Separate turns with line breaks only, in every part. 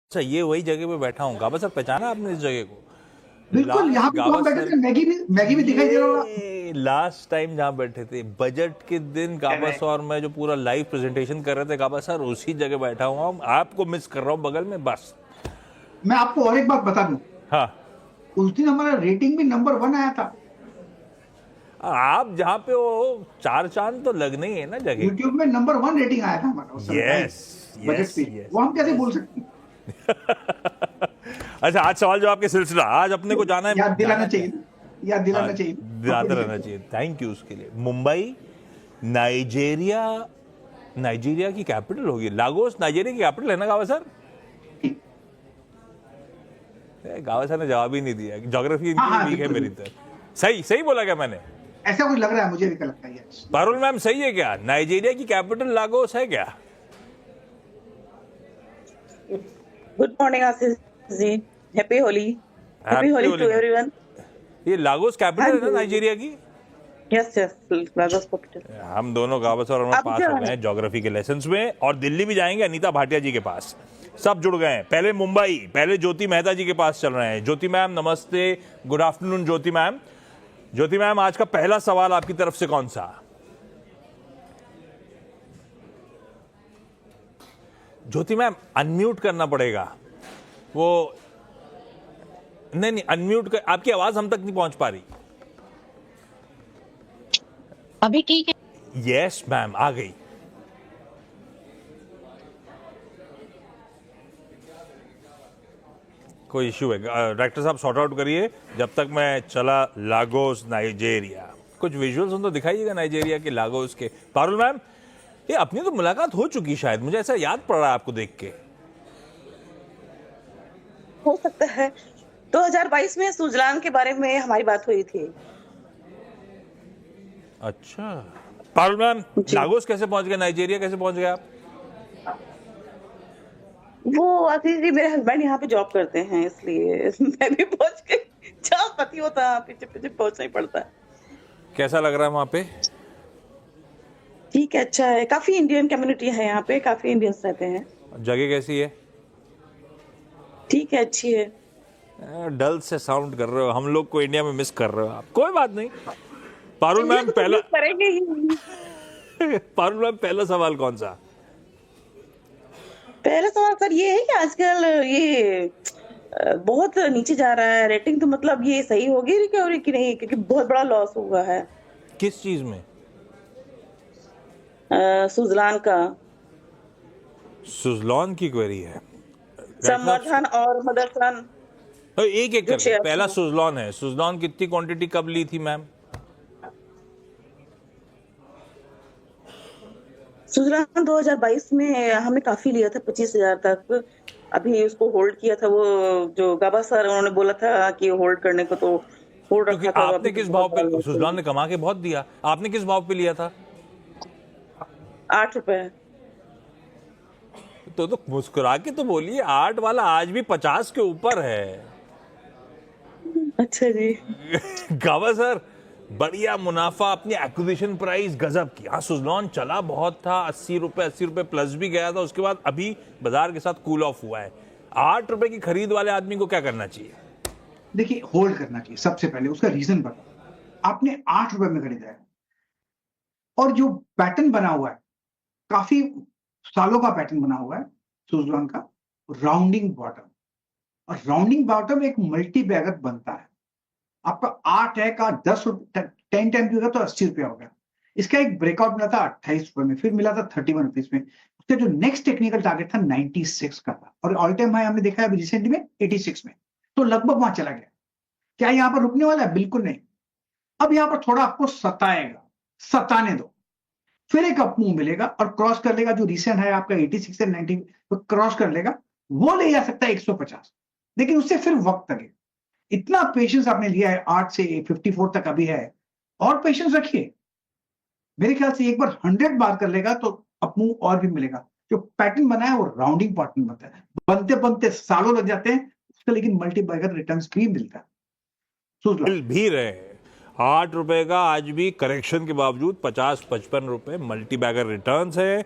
अच्छा, ये वही जगह पे बैठा हूँ। गाबा सर, पहचाना आपने इस जगह को?
बिल्कुल, यहाँ पे तो
गाबा
हम बैठे
सर,
थे, मैगी भी दिखाई दे रहा होगा।
ये लास्ट टाइम जहाँ बैठे थे बजट के दिन, गाबा सर और मैं जो पूरा लाइव प्रेजेंटेशन कर रहे थे, गाबा सर उसी जगह बैठा हुआ हूँ। आपको मिस कर रहा हूँ बगल में बस।
मैं आपको और एक बात बता दूं,
हाँ,
उस दिन हमारा रेटिंग भी नंबर 1 आया था।
आप जहाँ पे हो, चार चांद तो लगने ही है ना जगह
यूट्यूब में नंबर 1 रेटिंग आया था हमारा उस
के।
समय लाइव
यस,
बजट
यस,
पे।
यस,
वो हम कैसे भूल
यस।
सकते हैं?
अच्छा, आज सवाल जवाब के सिलसिला, आज अपने को जाना
याद
है,
दिलाना
जाना क्या
चाहिए
है?
ना, याद
हाँ,
दिलाना चाहिए
दिलाते
कंपटीशन
रहना
को।
चाहिए। थैंक यू उसके लिए। मुंबई नाइजीरिया, नाइजीरिया की कैपिटल होगी लागोस। नाइजीरिया की कैपिटल है ना गावा सर? गावा सर ने जवाब ही नहीं दिया। ज्योग्राफी
हाँ
इनकी भी
हाँ,
वीक है
बिल्कुल
मेरी
बिल्कुल।
तरह। सही सही बोला क्या मैंने?
ऐसा कुछ लग रहा है, मुझे भी लगता है। यस,
पारुल मैम, सही है क्या? नाइजीरिया की कैपिटल लागोस है क्या?
Good morning Ashish ji, happy Holi. Happy
happy
Holi
Holi
to
ma'am.
Everyone.
ये लागोस
हाँ
कैपिटल है ना
जी,
नाइजीरिया की?
Yes yes, Lagos capital.
हम दोनों गावा सर और मैं
अब
पास
क्या
हो गए
है?
हैं ज्योग्राफी के लेसन्स में, और दिल्ली भी जाएंगे अनीता भाटिया जी के पास। सब जुड़ गए हैं। पहले मुंबई, पहले ज्योति मेहता जी के पास चल रहे हैं। ज्योति मैम नमस्ते, गुड आफ्टरनून ज्योति मैम। ज्योति मैम, आज का पहला सवाल आपकी तरफ से कौन सा? ज्योति मैम, अनम्यूट करना पड़ेगा वो। नहीं नहीं, अनम्यूट कर, आपकी आवाज हम तक नहीं पहुंच पा रही।
अभी ठीक है?
यस मैम, आ गई। कोई इश्यू है? डायरेक्टर साहब सॉर्ट आउट करिए जब तक मैं चला। लागोस नाइजीरिया, कुछ विजुअल्स तो दिखाइएगा नाइजीरिया के, लागोस के। पारुल मैम, ये अपनी तो मुलाकात हो चुकी शायद, मुझे ऐसा याद पड़ रहा है आपको देख के।
हो सकता है 2022 में सुजलान के बारे में हमारी बात हुई थी।
अच्छा, पारुल मैम,
जी,
लागोस कैसे पहुंच गए? नाइजीरिया कैसे पहुंच गए आप?
वो आशीष जी मेरे हस्बैंड यहाँ पे जॉब करते हैं, इसलिए मैं भी पहुंच गई। जहाँ पति होता है पीछे पीछे पहुंचना ही पड़ता है।
कैसा लग रहा है वहां पे?
ठीक है, अच्छा है। काफी इंडियन कम्युनिटी है यहाँ पे, काफी इंडियंस रहते हैं।
जगह कैसी है?
ठीक है, अच्छी है।
डल से साउंड कर रहे हो, हम लोग को इंडिया में मिस कर रहे हो आप। कोई बात नहीं। पारुल
इंडिया
मैम,
को तो
पहला
मिस करेंगे ही।
पारुल मैम, पहला सवाल कौन सा?
पहला सवाल सर ये है कि आजकल ये बहुत नीचे जा रहा है रेटिंग, तो मतलब ये सही होगी रिकवरी की नहीं, क्योंकि बहुत बड़ा लॉस हुआ है
किस चीज में?
सुजलान का।
सुजलॉन की क्वेरी है? डॉक्टर
संवर्धन
साहब,
और मदरसन
एक एक
जो
करके।
शेयर
पहला
थे।
सुजलॉन है। सुजलॉन कितनी क्वांटिटी कब ली थी मैम?
सुजलान 2022 में हमने काफी लिया था, 25,000 तक। अभी उसको होल्ड किया था, वो जो गाबा सर उन्होंने बोला था कि होल्ड करने को, तो होल्ड
क्योंकि
रखा था।
आपने
अभी तो
किस
बहुत
भाव
बड़ा
पे,
लॉस
सुजलॉन
हुआ।
ने कमा के बहुत दिया, आपने किस भाव पे लिया था?
8 रुपए।
तो मुस्कुरा के तो बोलिए, 8 वाला आज भी 50 के ऊपर है।
अच्छा जी।
गावा सर, बढ़िया मुनाफा, अपनी एक्विजिशन प्राइस गजब की। हाँ, सुजलॉन चला बहुत था, 80 रुपए प्लस भी गया था, उसके बाद अभी बाजार के साथ कूल ऑफ हुआ है। 8 रुपए की खरीद वाले आदमी को क्या करना चाहिए?
देखिए, होल्ड करना चाहिए सबसे पहले। उसका रीजन बताओ। आपने 8 रुपए में खरीदा है, और जो पैटर्न बना हुआ है, काफी सालों का पैटर्न बना हुआ है सुजलॉन का, राउंडिंग बॉटम। और राउंडिंग बॉटम एक मल्टी बैगर बनता है। आपका 8 है का 10 टाइम होगा तो 80 रुपया हो गया। इसका एक ब्रेकआउट मिला था 28 रुपए में, फिर मिला था 31 रुपीज में। उसका जो नेक्स्ट टेक्निकल टारगेट था 96 का था, और ऑल टाइम हाई हमने देखा है अभी रिसेंटली में 86 में। तो लगभग वहां चला गया। क्या यहाँ पर रुकने वाला है? बिल्कुल नहीं। अब यहाँ पर थोड़ा आपको सताएगा, सताने दो, फिर एक अप मूव मिलेगा और क्रॉस कर लेगा। जो रिसेंट है आपका 86 से 90 तो क्रॉस कर लेगा, वो ले जा सकता है 150, लेकिन उससे फिर वक्त लगेगा। इतना पेशेंस आपने लिया है, 8 से 54 तक अभी है, और पेशेंस रखिए। मेरे ख्याल से एक बार 100 बार कर लेगा तो अप मूव और भी मिलेगा। जो पैटर्न बना है वो राउंडिंग पैटर्न बनता है, बनते बनते सालों लग जाते हैं उसका, लेकिन मल्टी बैगर रिटर्न्स भी मिलता है। सोच लो।
मिल भी रहे हैं। 8 रुपए का आज भी करेक्शन के बावजूद 50-55 रुपए मल्टी बैगर रिटर्न्स है।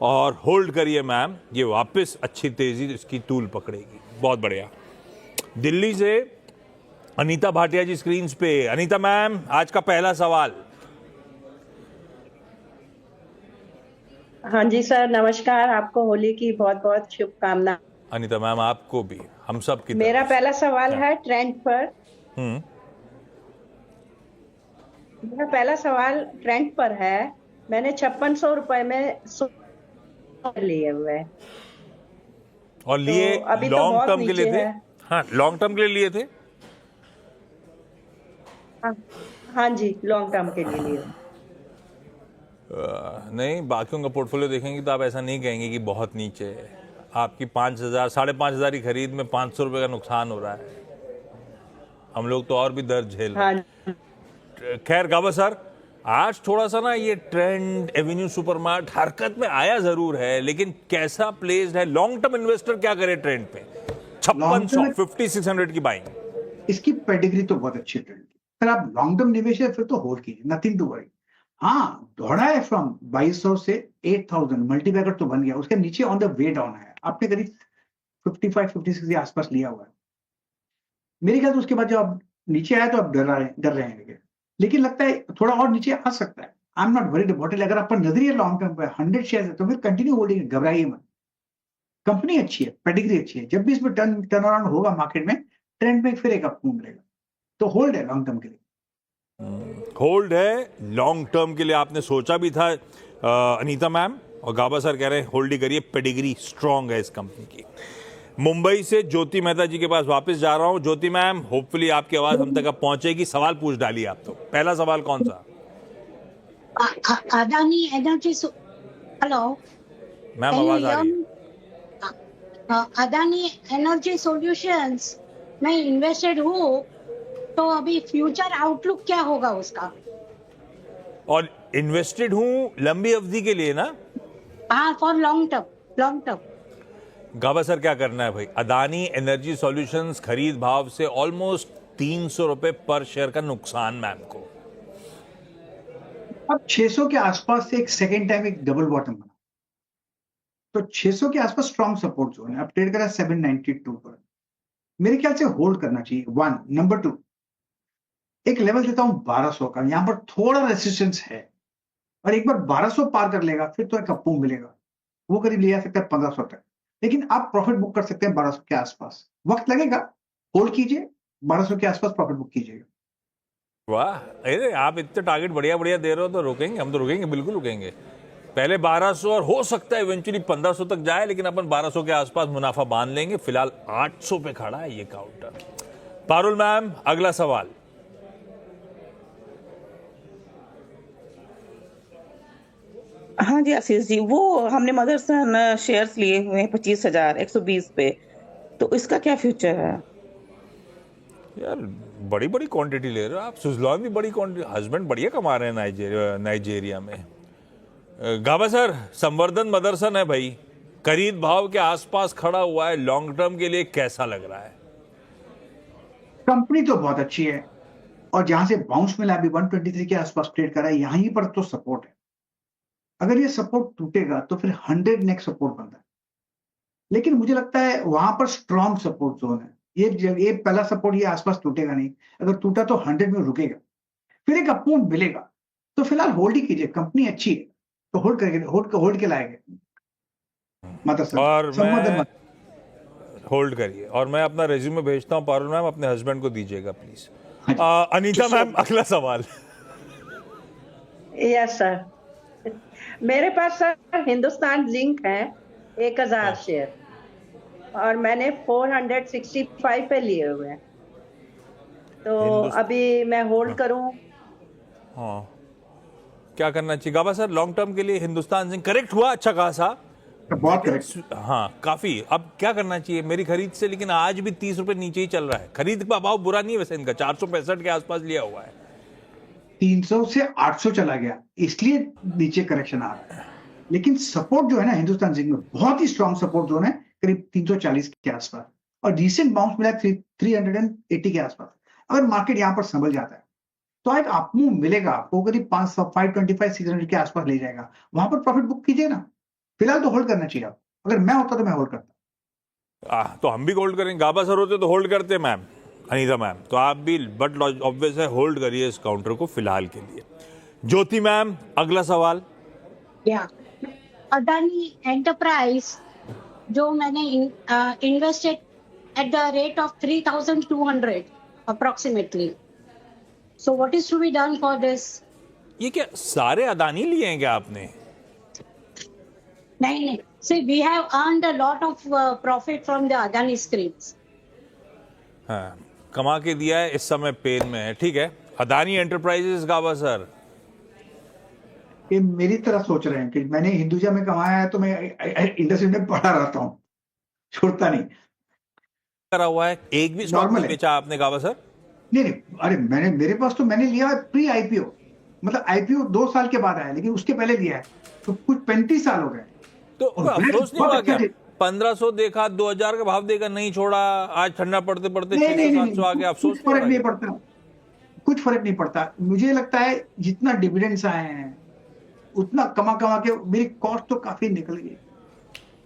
और होल्ड करिए मैम, ये वापस अच्छी तेजी इसकी तूल पकड़ेगी। बहुत बढ़िया। दिल्ली से अनीता भाटिया जी स्क्रीन पे। अनीता मैम, आज का पहला सवाल।
हाँ जी सर, नमस्कार। आपको होली की बहुत बहुत शुभकामना।
अनीता मैम, आपको भी, हम सब की
मेरा
तरफ से।
पहला सवाल
हाँ।
है ट्रेंड पर।
हम्म।
मेरा पहला सवाल ट्रेंड पर है। मैंने 5600 रुपए में लिए हुए हैं।
और
तो
लिए
अभी तो
लॉन्ग
बहुत
टर्म के लिए
नीचे
थे?
है।
हाँ, लॉन्ग टर्म के लिए लिए थे।
हाँ, हाँ जी, लॉन्ग टर्म के लिए लिए।
नहीं, बाकियों का पोर्टफोलियो देखेंगे तो आप ऐसा नहीं कहेंगे कि बहुत नीचे है। आपकी 5,000 5,500 की खरीद में 500 रुपये का नुकसान हो रहा है। हम लोग तो और भी दर्द झेल रहे
हाँ
हैं। खैर गाबा सर, आज थोड़ा सा ना ये ट्रेंड एवेन्यू सुपरमार्ट हरकत में आया जरूर है, लेकिन कैसा प्लेस्ड है? लॉन्ग टर्म इन्वेस्टर क्या करे ट्रेंड पे? 5600 5600 की बाइंग।
इसकी पेडिग्री तो बहुत अच्छी है ट्रेंड की। अगर आप लॉन्ग टर्म निवेश है फिर तो होल्ड कीजिए, नथिंग टू वरी। हाँ, दौड़ा है फ्रॉम 2200 से 8000, मल्टीबैगर तो बन गया। उसके नीचे ऑन द वे डाउन है, आपने करीब 55-56 के आसपास लिया हुआ है। मेरे ख्याल से उसके बाद जब आप नीचे आए तो आप डर रहे हैं, लेकिन लगता है थोड़ा और नीचे आ सकता है। I am not worried about it. अगर आपका नजरिया लॉन्ग टर्म पे 100 शेयर है तो फिर कंटिन्यू होल्डिंग, घबराइए मत। कंपनी अच्छी है, पेडिग्री अच्छी है। जब भी इसमें टर्न अराउंड होगा मार्केट में, ट्रेंड में फिर एक अप मूव मिलेगा। तो होल्ड है लॉन्ग टर्म के लिए।
होल्ड है लॉन्ग टर्म के लिए। आपने सोचा भी था अनीता मैम, और गाबा सर कह रहे हैं होल्ड ही करिए, पेडिग्री स्ट्रांग है इस कंपनी की। मुंबई से ज्योति मेहता जी के पास वापस जा रहा हूं। ज्योति मैम, होपफुली आपकी आवाज हम तक अब पहुंचेगी। सवाल पूछ डालिए आप। तो पहला सवाल कौन सा?
अदानी एनर्जी हेलो
मैम, आवाज आ रही है?
अदानी एनर्जी सॉल्यूशंस में इन्वेस्टेड हूँ, तो अभी फ्यूचर आउटलुक क्या होगा उसका?
और इन्वेस्टेड हूं लंबी अवधि के लिए ना?
हाँ, फॉर लॉन्ग टर्म।
गाबा सर, क्या करना है भाई? अदानी एनर्जी सॉल्यूशंस खरीद भाव से ऑलमोस्ट 300 रुपए पर शेयर का नुकसान मैम को।
अब 600 के आसपास से एक सेकेंड टाइम एक डबल बॉटम बना, तो 600 के आसपास स्ट्रॉन्ग सपोर्ट जोन है। अब ट्रेड करा 792 पर। मेरे ख्याल से होल्ड करना चाहिए, 1। नंबर 2, एक लेवल देता हूं 1200 का। यहां पर थोड़ा रेसिस्टेंस है, और एक बार 1200 पार कर लेगा फिर तो एक अप मूव मिलेगा। वो करीब ले जा सकता है 1500 तक, लेकिन आप प्रॉफिट बुक कर सकते हैं 1200 के आसपास। वक्त लगेगा, होल्ड कीजिए, 1200 के आसपास प्रॉफिट बुक कीजिएगा।
वाह, अरे आप इतने टारगेट बढ़िया बढ़िया दे रहे हो, तो रोकेंगे? हम तो रुकेंगे, बिल्कुल रुकेंगे। पहले 1200 और हो सकता है इवेंचुअली 1500 तक जाए, लेकिन अपन 1200 के आसपास मुनाफा बांध लेंगे। फिलहाल 800 पे खड़ा है ये काउंटर। पारुल मैम, अगला सवाल।
हाँ जी आशीष जी, वो हमने मदरसन शेयर्स लिए हुए हैं 25,000 120 पे, तो इसका क्या फ्यूचर है?
यार, बड़ी बड़ी क्वांटिटी ले रहे हो आप। सुजलॉन भी बड़ी क्वांटिटी। हस्बैंड बढ़िया कमा रहे हैं नाइजीरिया में। गाबा सर, संवर्धन मदरसन है भाई, खरीद भाव के आसपास खड़ा हुआ है। लॉन्ग टर्म के लिए कैसा लग रहा है?
कंपनी तो बहुत अच्छी है, और जहां से बाउंस मिला अभी 123 के आसपास ट्रेड करा है, यहीं पर तो सपोर्ट है। अगर ये सपोर्ट टूटेगा तो फिर 100 नेक्स्ट सपोर्ट बनता है, लेकिन मुझे लगता है वहां पर स्ट्रॉन्ग सपोर्ट जोन है। ये पहला सपोर्ट ये आसपास टूटेगा नहीं। अगर टूटा तो 100 में रुकेगा, फिर एक अप मूव मिलेगा। तो फिलहाल होल्ड ही कीजिए, कंपनी अच्छी है तो होल्ड करेंगे, होल्ड के लाएंगे।
और मैं होल्ड करिए, और मैं अपना रेज्यूमे भेजता हूं पारुल मैम, अपने हस्बैंड को दीजिएगा प्लीज। अनीता मैम, अगला सवाल।
यस सर, मेरे पास सर हिंदुस्तान जिंक है 1000 शेयर, और मैंने 465 पे लिए हुए हैं। तो अभी मैं होल्ड करूं?
हाँ, क्या करना चाहिए गाबा सर? लॉन्ग टर्म के लिए हिंदुस्तान जिंक करेक्ट हुआ अच्छा खासा,
बहुत करेक्ट।
हाँ काफी। अब क्या करना चाहिए मेरी खरीद से? लेकिन आज भी 30 रुपए नीचे ही चल रहा है। खरीद का भाव बुरा नहीं है वैसे इनका, 465 के आसपास लिया हुआ है।
300 से 800 चला गया, इसलिए नीचे करेक्शन आ रहा है। लेकिन सपोर्ट जो है ना हिंदुस्तान जिंक में, बहुत ही स्ट्रॉन्ग सपोर्ट जोन है, करीब 340 के आसपास, और रिसेंट बाउंस मिला 380 के आसपास। अगर मार्केट यहां पर संभल जाता है तो एक अप मूव मिलेगा आपको, करीब 525 600 के आसपास ले जाएगा। वहां पर प्रॉफिट बुक कीजिए ना, फिलहाल तो होल्ड करना चाहिए आप, अगर मैं होता तो मैं होल्ड करता।
तो हम भी होल्ड करेंगे, गाबा सर होते तो होल्ड करते मैम, अनीता मैम, तो आप भी, बट ऑब्वियस है होल्ड करिए इस काउंटर को फिलहाल के लिए। ज्योति मैम, अगला सवाल।
या अदानी एंटरप्राइज जो मैंने invested at the rate of 3,200 approximately, so what is to be done for this?
ये क्या सारे अदानी लिए हैं क्या आपने?
नहीं, see we have earned a lot of profit from the Adani schemes.
हाँ, कमा के दिया है, इस समय पेन में है, ठीक है। अदानी एंटरप्राइजेस, गाबा सर
ये मेरी तरह सोच रहे हैं कि मैंने हिंदुजा में कमाया है तो मैं इंडस्ट्री में पड़ा रहता हूँ, छोड़ता नहीं।
करा हुआ है, एक भी स्टॉक
Normal
नहीं
है।
बेचा आपने गाबा सर?
नहीं, अरे मेरे पास तो मैंने लिया है प्री आईपीओ, मतलब आईपीओ 2 साल के बाद आया, लेकिन उसके पहले लिया है, तो कुछ 35 साल हो गए।
तो
और
अफसोस नहीं
बहुत
हुआ
अच्छा
क्या? 1500 देखा, 2000 का भाव देकर नहीं छोड़ा, आज ठंडा पड़ते पड़ते
नहीं
600-700 आ गया, अफसोस
कुछ फर्क
नहीं
नहीं
हो रहा
पड़ता, कुछ फर्क नहीं पड़ता। मुझे लगता है जितना डिविडेंड्स आए हैं उतना कमा के मेरी कॉस्ट तो काफी निकल गई।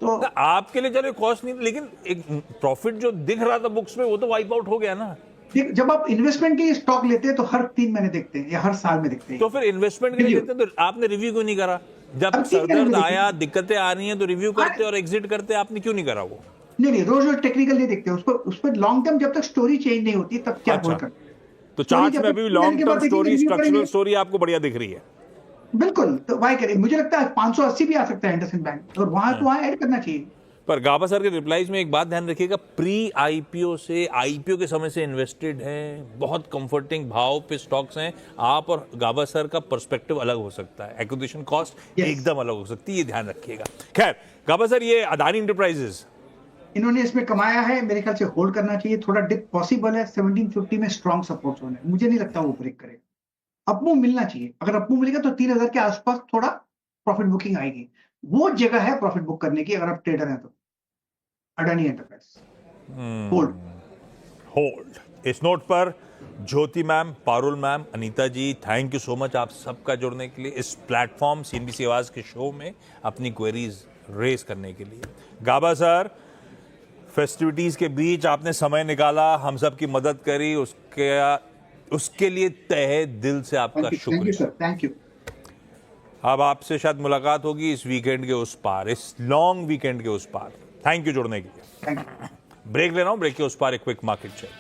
तो
क्या? आपके लिए चलो कॉस्ट नहीं, लेकिन एक प्रॉफिट जो दिख रहा था बुक्स में वो तो वाइप आउट हो गया ना।
जब आप इन्वेस्टमेंट के लिए स्टॉक लेते हैं तो हर 3 महीने देखते हैं या हर साल में देखते हैं।
तो फिर इन्वेस्टमेंट के लिए लेते हैं तो आपने रिव्यू क्यों नहीं करा? जब
अब ठीक है,
सरदर्द
लेकिन-
आया, दिक्कतें आ रही हैं तो रिव्यू करते और एग्जिट करते, आपने क्यों नहीं करा वो?
नहीं, रोज टेक्निकल नहीं देखते उसको, उस पर लॉन्ग टर्म जब तक स्टोरी चेंज नहीं होती तब क्या
अच्छा।
होल्ड करते हैं।
तो
Story
चार्ट
जब
में
तक
भी
3
लॉन्ग
महीने के
टर्म
बाद देखेंगे,
स्टोरी,
review
स्ट्रक्चरल
करेंगे।
स्टोरी आपको बढ़िया दिख रही है।
बिल्कुल, तो वाई करें, मुझे लगता है 580 भी आ सकता है इंडसइंड बैंक, और वहां तो वहां ऐड करना चाहिए।
पर गाबा सर के रिप्लाईज में एक बात ध्यान रखिएगा, प्री आईपीओ से, आईपीओ के समय से इन्वेस्टेड हैं, बहुत कंफर्टिंग भाव पे स्टॉक्स हैं। आप और गाबा सर का पर्सपेक्टिव अलग हो सकता है, एक्विजिशन कॉस्ट
Yes.
एकदम अलग हो सकती है, ये ध्यान रखिएगा। खैर गाबा सर, ये अदानी एंटरप्राइजेस,
इन्होंने इसमें कमाया है, मेरे ख्याल से होल्ड करना चाहिए। थोड़ा डिप पॉसिबल है, 1750 में स्ट्रॉन्ग सपोर्ट जोन है, मुझे नहीं लगता वो ब्रेक करेगा। अपमूव मिलना चाहिए, अगर अपमूव मिलेगा तो 3000 के आसपास थोड़ा प्रॉफिट बुकिंग आएगी, वो जगह है प्रॉफिट बुक करने की अगर आप ट्रेडर हैं तो। Adani enterprise hold.
होल्ड। इस नोट पर Jyoti ma'am, Parul ma'am, Anita ji, thank you so much आप सबका जुड़ने के लिए, इस प्लेटफॉर्म सीएनबीसी आवाज के शो में अपनी क्वेरीज रेस करने के लिए। गाबा सर, फेस्टिविटीज के बीच आपने समय निकाला, हम सब की मदद करी, उसके लिए तहे दिल से आपका
थैंक यू
शुक्रिया।
Sir, thank you.
अब आपसे शायद मुलाकात होगी इस वीकेंड के उस पार, इस लॉन्ग वीकेंड के उस पार। थैंक यू जुड़ने के लिए।
Thank you.
ब्रेक ले रहा हूं, ब्रेक के उस पार एक क्विक मार्केट चेक।